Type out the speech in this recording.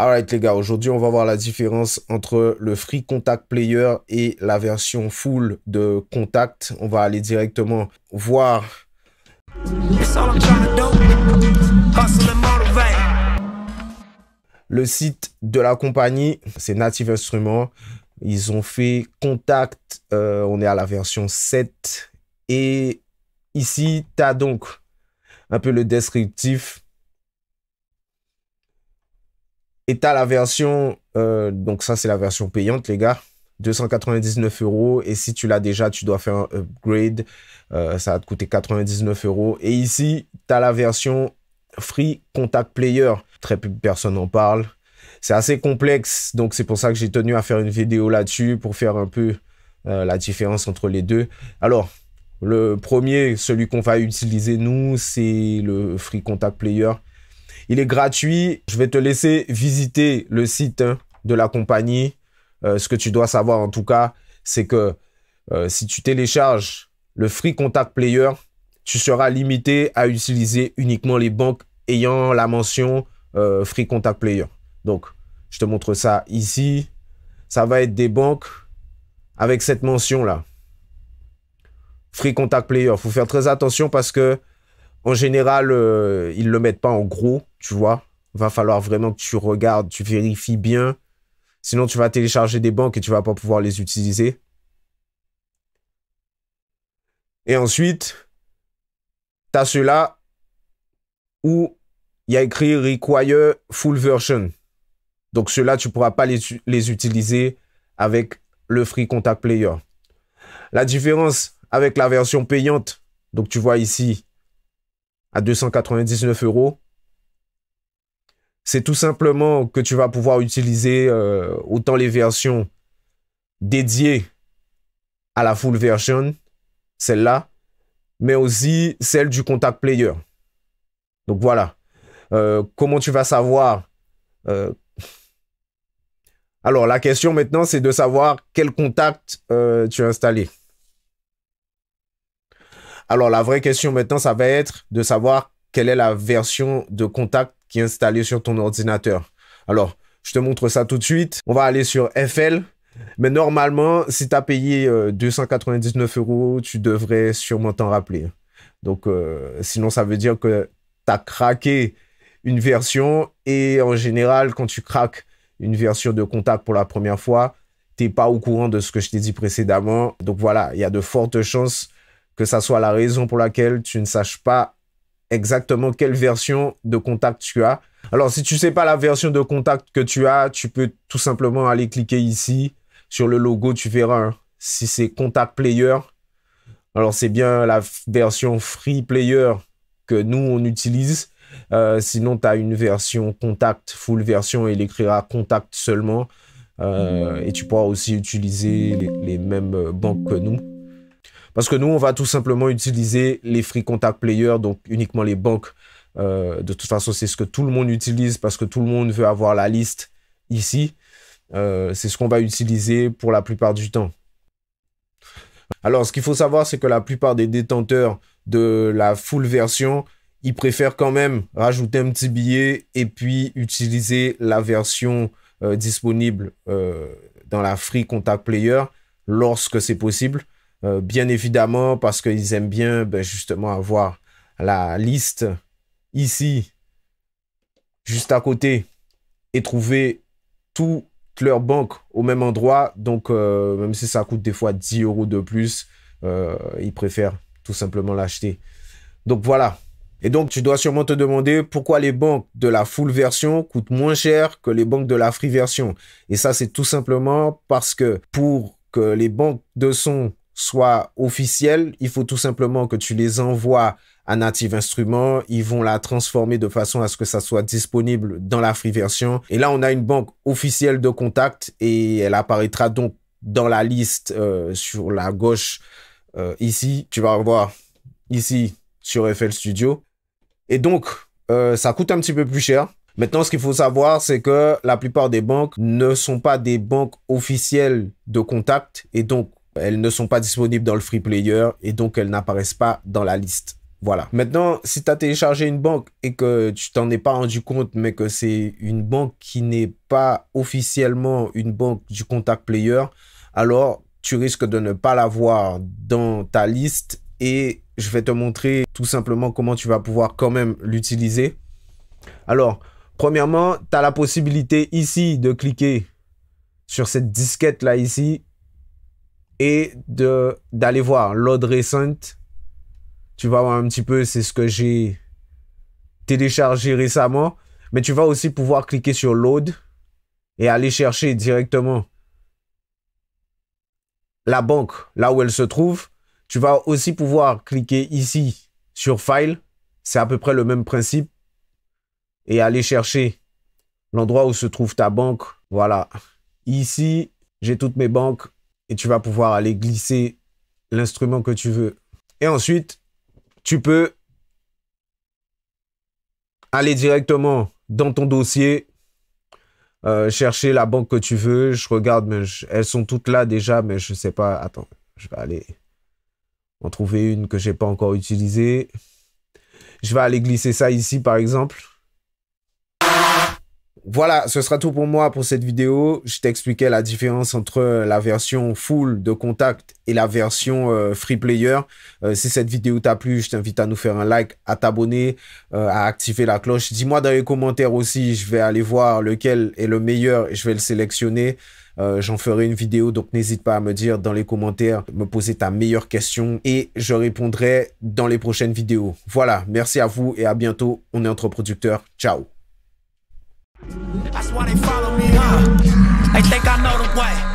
Alright les gars, aujourd'hui on va voir la différence entre le Free Contact Player et la version full de Contact. On va aller directement voir le site de la compagnie. C'est Native Instruments. Ils ont fait Contact, on est à la version 7. Et ici, tu as donc un peu le descriptif. Et tu as la version, donc ça c'est la version payante les gars, 299 €. Et si tu l'as déjà, tu dois faire un upgrade, ça va te coûter 99 €. Et ici, tu as la version Free Contact Player. Très peu de personnes en parlent. C'est assez complexe, donc c'est pour ça que j'ai tenu à faire une vidéo là-dessus pour faire un peu la différence entre les deux. Alors, le premier, celui qu'on va utiliser nous, c'est le Free Contact Player. Il est gratuit. Je vais te laisser visiter le site de la compagnie. Ce que tu dois savoir en tout cas, c'est que si tu télécharges le Free Contact Player, tu seras limité à utiliser uniquement les banques ayant la mention Free Contact Player. Donc, je te montre ça ici. Ça va être des banques avec cette mention-là. Free Contact Player. Il faut faire très attention parce que en général, ils ne le mettent pas en gros, tu vois. Il va falloir vraiment que tu regardes, tu vérifies bien. Sinon, tu vas télécharger des banques et tu ne vas pas pouvoir les utiliser. Et ensuite, tu as ceux-là où il y a écrit Require Full Version. Donc, ceux-là, tu ne pourras pas les utiliser avec le Free Contact Player. La différence avec la version payante, donc tu vois ici, à 299 €. C'est tout simplement que tu vas pouvoir utiliser autant les versions dédiées à la full version, celle-là, mais aussi celle du Contact Player. Donc voilà. Comment tu vas savoir Alors la question maintenant, c'est de savoir quel contact tu as installé. Alors, la vraie question maintenant, ça va être de savoir quelle est la version de Contact qui est installée sur ton ordinateur. Alors, je te montre ça tout de suite. On va aller sur FL. Mais normalement, si tu as payé 299 €, tu devrais sûrement t'en rappeler. Donc, sinon, ça veut dire que tu as craqué une version. Et en général, quand tu craques une version de Contact pour la première fois, tu n'es pas au courant de ce que je t'ai dit précédemment. Donc voilà, il y a de fortes chances que ça soit la raison pour laquelle tu ne saches pas exactement quelle version de Contact tu as. Alors, si tu ne sais pas la version de Contact que tu as, tu peux tout simplement aller cliquer ici. Sur le logo, tu verras si c'est Contact Player. Alors, c'est bien la version Free Player que nous, on utilise. Sinon, tu as une version Contact, full version, et il écrira Contact seulement. Et tu pourras aussi utiliser les mêmes banques que nous. Parce que nous, on va tout simplement utiliser les Free Contact Player, donc uniquement les banques. De toute façon, c'est ce que tout le monde utilise parce que tout le monde veut avoir la liste ici. C'est ce qu'on va utiliser pour la plupart du temps. Alors, ce qu'il faut savoir, c'est que la plupart des détenteurs de la full version, ils préfèrent quand même rajouter un petit billet et puis utiliser la version disponible dans la Free Contact Player lorsque c'est possible. Bien évidemment, parce qu'ils aiment bien justement avoir la liste ici, juste à côté, et trouver toutes leurs banques au même endroit. Donc, même si ça coûte des fois 10 € de plus, ils préfèrent tout simplement l'acheter. Donc, voilà. Et donc, tu dois sûrement te demander pourquoi les banques de la full version coûtent moins cher que les banques de la free version. Et ça, c'est tout simplement parce que pour que les banques de son soit officielle, il faut tout simplement que tu les envoies à Native Instruments. Ils vont la transformer de façon à ce que ça soit disponible dans la free version. Et là, on a une banque officielle de Contact et elle apparaîtra donc dans la liste sur la gauche ici. Tu vas voir ici sur FL Studio. Et donc, ça coûte un petit peu plus cher. Maintenant, ce qu'il faut savoir, c'est que la plupart des banques ne sont pas des banques officielles de Contact et donc elles ne sont pas disponibles dans le Free Player et donc elles n'apparaissent pas dans la liste. Voilà. Maintenant, si tu as téléchargé une banque et que tu t'en es pas rendu compte, mais que c'est une banque qui n'est pas officiellement une banque du Contact Player, alors tu risques de ne pas l'avoir dans ta liste et je vais te montrer tout simplement comment tu vas pouvoir quand même l'utiliser. Alors, premièrement, tu as la possibilité ici de cliquer sur cette disquette là ici et d'aller voir Load Recent. Tu vas voir un petit peu, c'est ce que j'ai téléchargé récemment. Mais tu vas aussi pouvoir cliquer sur Load et aller chercher directement la banque là où elle se trouve. Tu vas aussi pouvoir cliquer ici sur File. C'est à peu près le même principe. Et aller chercher l'endroit où se trouve ta banque. Voilà. Ici, j'ai toutes mes banques et tu vas pouvoir aller glisser l'instrument que tu veux. Et ensuite, tu peux aller directement dans ton dossier, chercher la banque que tu veux. Je regarde, mais elles sont toutes là déjà, mais je ne sais pas. Attends, je vais aller en trouver une que je n'ai pas encore utilisée. Je vais aller glisser ça ici, par exemple. Voilà, ce sera tout pour moi pour cette vidéo. Je t'expliquais la différence entre la version full de Contact et la version free player. Si cette vidéo t'a plu, je t'invite à nous faire un like, à t'abonner, à activer la cloche. Dis-moi dans les commentaires aussi, je vais aller voir lequel est le meilleur et je vais le sélectionner. J'en ferai une vidéo, donc n'hésite pas à me dire dans les commentaires, me poser ta meilleure question et je répondrai dans les prochaines vidéos. Voilà, merci à vous et à bientôt. On est entre producteurs. Ciao. That's why they follow me, huh? They think I know the way.